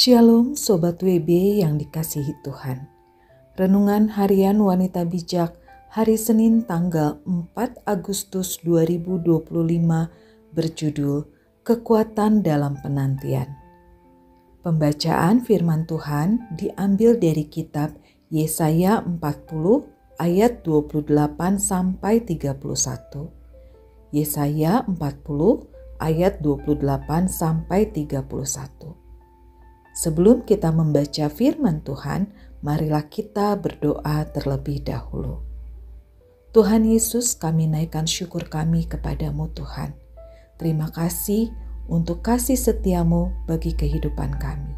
Shalom Sobat WB yang dikasihi Tuhan. Renungan Harian Wanita Bijak hari Senin tanggal 4 Agustus 2025 berjudul Kekuatan dalam Penantian. Pembacaan firman Tuhan diambil dari kitab Yesaya 40 ayat 28 sampai 31. Yesaya 40 ayat 28 sampai 31. Sebelum kita membaca firman Tuhan, marilah kita berdoa terlebih dahulu. Tuhan Yesus, kami naikkan syukur kami kepadamu Tuhan. Terima kasih untuk kasih setiamu bagi kehidupan kami.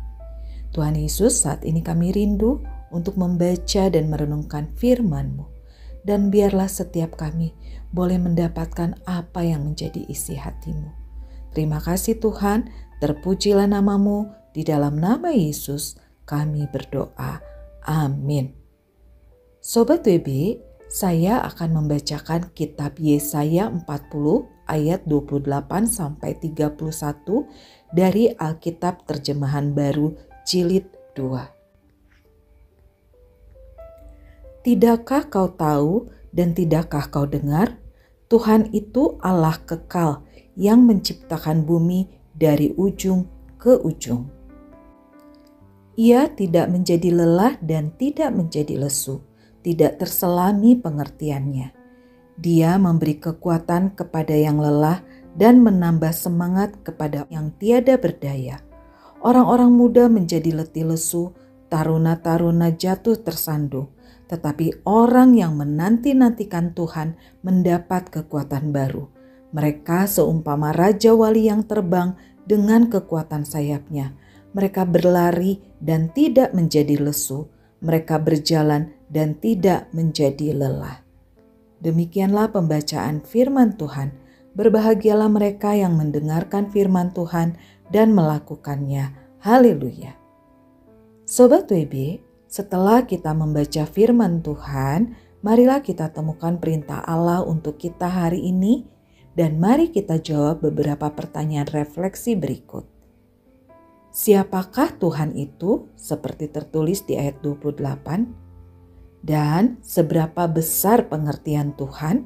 Tuhan Yesus, saat ini kami rindu untuk membaca dan merenungkan firman-Mu. Dan biarlah setiap kami boleh mendapatkan apa yang menjadi isi hati-Mu. Terima kasih Tuhan, terpujilah nama-Mu. Di dalam nama Yesus kami berdoa. Amin. Sobat WB, saya akan membacakan kitab Yesaya 40 ayat 28 sampai 31 dari Alkitab Terjemahan Baru Jilid 2. Tidakkah kau tahu dan tidakkah kau dengar? Tuhan itu Allah kekal yang menciptakan bumi dari ujung ke ujung. Ia tidak menjadi lelah dan tidak menjadi lesu, tidak terselami pengertiannya. Dia memberi kekuatan kepada yang lelah dan menambah semangat kepada yang tiada berdaya. Orang-orang muda menjadi letih lesu, taruna-taruna jatuh tersandung. Tetapi orang yang menanti-nantikan Tuhan mendapat kekuatan baru. Mereka seumpama raja wali yang terbang dengan kekuatan sayapnya. Mereka berlari dan tidak menjadi lesu. Mereka berjalan dan tidak menjadi lelah. Demikianlah pembacaan firman Tuhan. Berbahagialah mereka yang mendengarkan firman Tuhan dan melakukannya. Haleluya. Sobat WB, setelah kita membaca firman Tuhan, marilah kita temukan perintah Allah untuk kita hari ini dan mari kita jawab beberapa pertanyaan refleksi berikut. Siapakah Tuhan itu? Seperti tertulis di ayat 28. Dan seberapa besar pengertian Tuhan?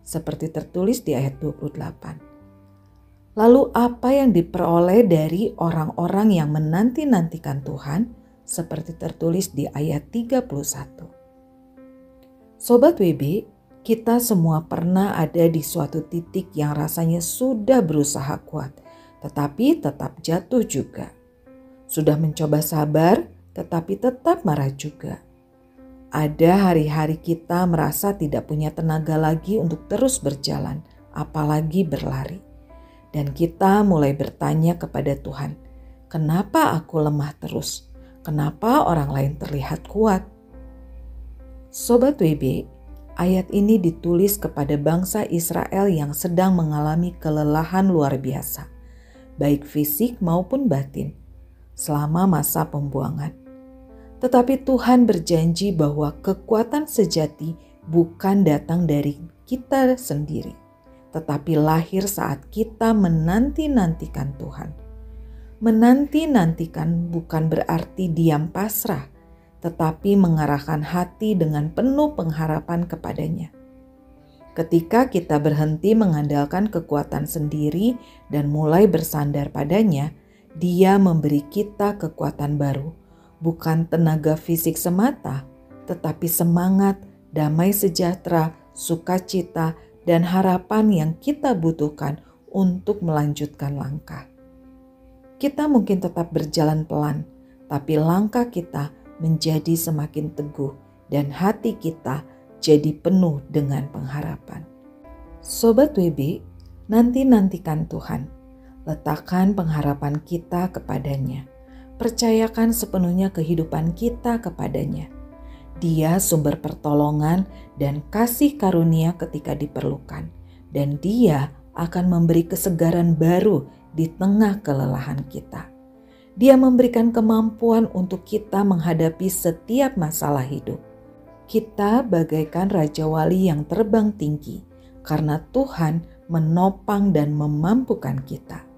Seperti tertulis di ayat 28. Lalu apa yang diperoleh dari orang-orang yang menanti-nantikan Tuhan? Seperti tertulis di ayat 31. Sobat WB, kita semua pernah ada di suatu titik yang rasanya sudah berusaha kuat, tetapi tetap jatuh juga. Sudah mencoba sabar, tetapi tetap marah juga. Ada hari-hari kita merasa tidak punya tenaga lagi untuk terus berjalan, apalagi berlari. Dan kita mulai bertanya kepada Tuhan, kenapa aku lemah terus? Kenapa orang lain terlihat kuat? Sobat WB, ayat ini ditulis kepada bangsa Israel yang sedang mengalami kelelahan luar biasa, baik fisik maupun batin, selama masa pembuangan. Tetapi Tuhan berjanji bahwa kekuatan sejati bukan datang dari kita sendiri, tetapi lahir saat kita menanti-nantikan Tuhan. Menanti-nantikan bukan berarti diam pasrah, tetapi mengarahkan hati dengan penuh pengharapan kepadanya. Ketika kita berhenti mengandalkan kekuatan sendiri dan mulai bersandar padanya, Dia memberi kita kekuatan baru, bukan tenaga fisik semata, tetapi semangat, damai sejahtera, sukacita, dan harapan yang kita butuhkan untuk melanjutkan langkah. Kita mungkin tetap berjalan pelan, tapi langkah kita menjadi semakin teguh dan hati kita jadi penuh dengan pengharapan. Sobat WB, nantikan Tuhan. Letakkan pengharapan kita kepadanya. Percayakan sepenuhnya kehidupan kita kepadanya. Dia sumber pertolongan dan kasih karunia ketika diperlukan. Dan Dia akan memberi kesegaran baru di tengah kelelahan kita. Dia memberikan kemampuan untuk kita menghadapi setiap masalah hidup. Kita bagaikan Raja Wali yang terbang tinggi karena Tuhan menopang dan memampukan kita.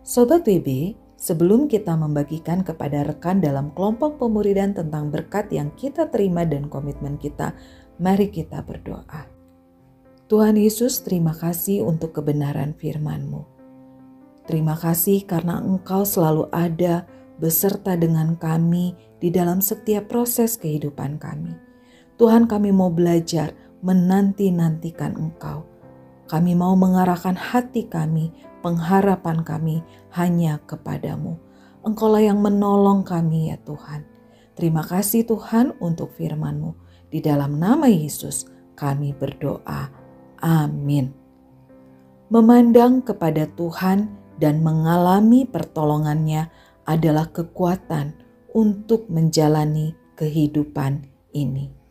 Sobat WB, Sebelum kita membagikan kepada rekan dalam kelompok pemuridan tentang berkat yang kita terima dan komitmen kita, mari kita berdoa. Tuhan Yesus, terima kasih untuk kebenaran firman-Mu. Terima kasih karena Engkau selalu ada beserta dengan kami di dalam setiap proses kehidupan kami. Tuhan, kami mau belajar menanti-nantikan Engkau. Kami mau mengarahkan hati kami, pengharapan kami hanya kepadamu. Engkaulah yang menolong kami ya Tuhan. Terima kasih Tuhan untuk firman-Mu. Di dalam nama Yesus kami berdoa. Amin. Memandang kepada Tuhan dan mengalami pertolongannya adalah kekuatan untuk menjalani kehidupan ini.